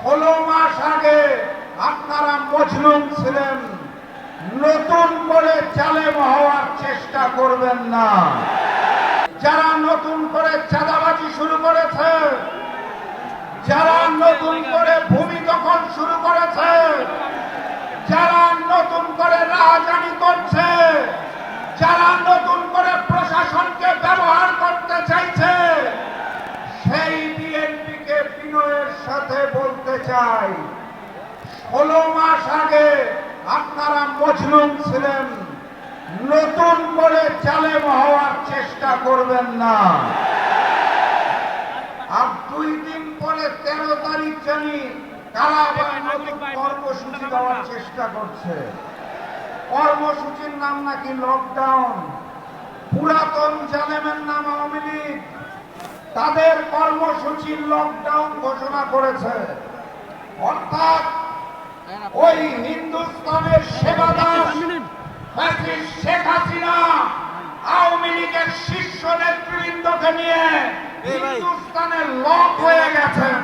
16 মাস আগে আপনারা মজলুম ছিলেন, নতুন করে জালেম হওয়ার চেষ্টা করবেন না। যারা নতুন করে চাঁদাবাজি শুরু করেছে, যারা নতুন করে ভূমি দখল শুরু করেছে, যারা নতুন করে রাজধানী করছে, যারা নতুন করে প্রশাসনকে ব্যবহার করতে চাইছে, সেই বিএনপিকে বিনয়ের সাথে বলতে চাই, 16 মাস আগে আপনারা মজলুম ছিলেন, নতুন করে জালেম হওয়ার চেষ্টা করবেন না। আর 2 দিন পরে 13 তারিখ জানি কারা আবার নতুন কর্মসূচি দেওয়ার চেষ্টা করছে। কর্মসূচির নাম নাকি লকডাউন। পুরাতন জালেমের নাম আওয়ামী লীগ, তাদের কর্মসূচি লকডাউন ঘোষণা করেছে। অর্থাৎ ওই হিন্দুস্তানের সেবাদার শেখ হাসিনা আওয়ামী লীগের শীর্ষ নেতৃবৃন্দকে নিয়ে হিন্দুস্তানে লক হয়ে গেছেন,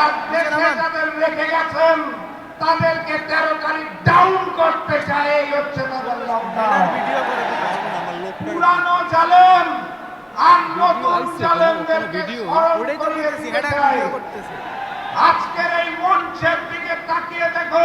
আর দেশে যাদের রেখে গেছেন তাদেরকে 13 তারিখ ডাউন করতে চায়। এই হচ্ছে তাদের লকডাউন। পুরানো জালেম আর নতুন জালেমদেরকে স্মরণ করিয়ে দিতে চাই। আজকের এই মঞ্চের দিকে তাকিয়ে দেখুন।